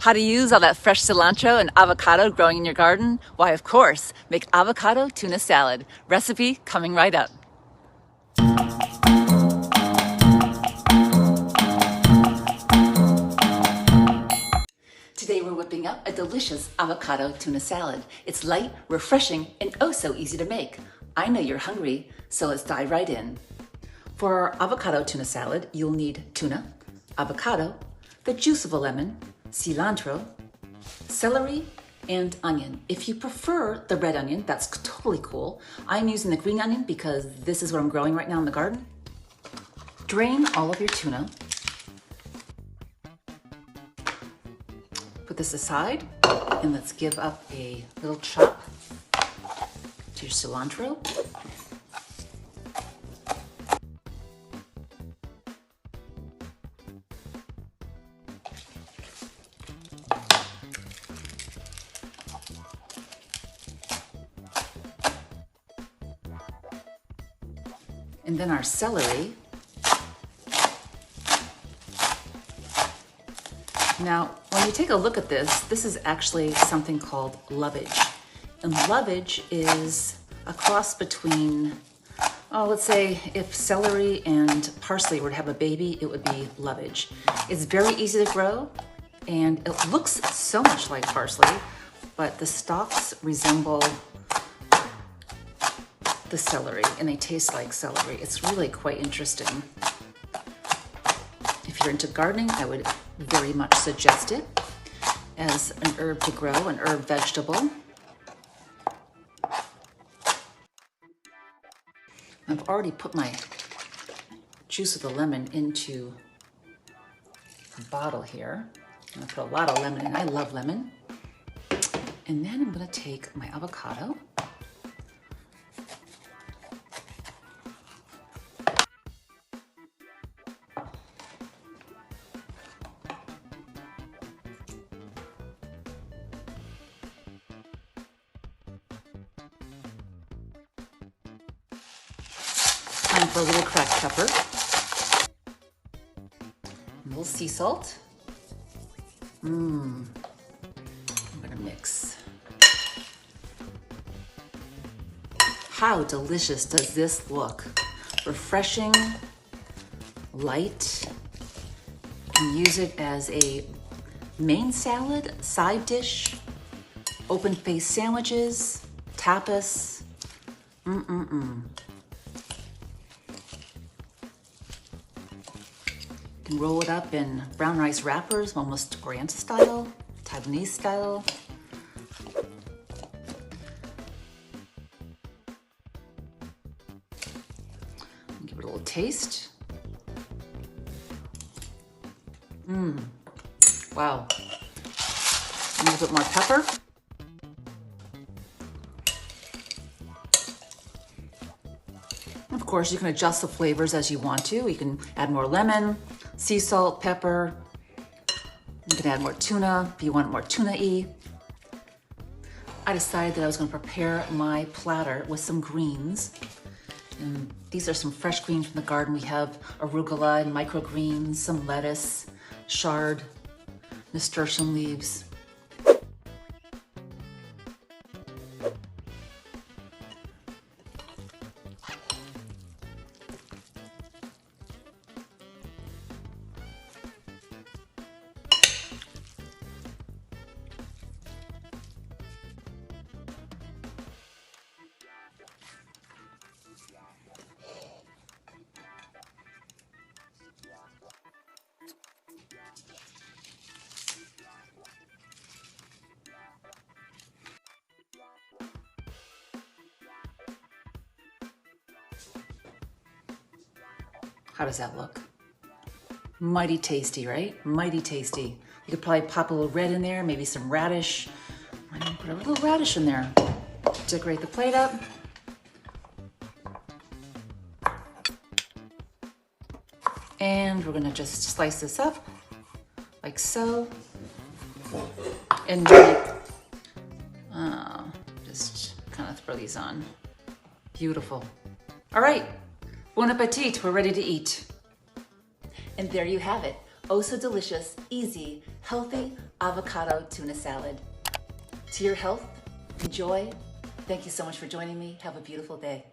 How to use all that fresh cilantro and avocado growing in your garden? Why, of course, make avocado tuna salad. Recipe coming right up. Today we're whipping up a delicious avocado tuna salad. It's light, refreshing, and oh so easy to make. I know you're hungry, so let's dive right in. For our avocado tuna salad, you'll need tuna, avocado, the juice of a lemon, cilantro, celery, and onion. If you prefer the red onion, that's totally cool. I'm using the green onion because this is what I'm growing right now in the garden. Drain all of your tuna. Put this aside, and let's give up a little chop to your cilantro. And then our celery. Now, when you take a look at this, this is actually something called lovage. And lovage is a cross between, let's say if celery and parsley were to have a baby, it would be lovage. It's very easy to grow, and it looks so much like parsley, but the stalks resemble the celery, and they taste like celery. It's really quite interesting. If you're into gardening, I would very much suggest it as an herb to grow, an herb vegetable. I've already put my juice of the lemon into a bottle here. I'm gonna put a lot of lemon in. I love lemon. And then I'm gonna take my avocado. Time for a little cracked pepper, a little sea salt. I'm gonna mix. How delicious does this look? Refreshing, light. You can use it as a main salad, side dish, open-faced sandwiches, tapas. You can roll it up in brown rice wrappers, almost Oriental style, Taiwanese style. Give it a little taste. Wow. A little bit more pepper. Of course, you can adjust the flavors as you want to. You can add more lemon, sea salt, pepper. You can add more tuna if you want it more tuna-y. I decided that I was going to prepare my platter with some greens. And these are some fresh greens from the garden. We have arugula and microgreens, some lettuce, chard, nasturtium leaves. How does that look? Mighty tasty, right? Mighty tasty. You could probably pop a little red in there, maybe some radish. I'm gonna put a little radish in there. Decorate the plate up. And we're gonna just slice this up like so. And just kind of throw these on. Beautiful. All right, bon appetit, we're ready to eat. And there you have it. Oh so delicious, easy, healthy, avocado tuna salad. To your health, enjoy. Thank you so much for joining me. Have a beautiful day.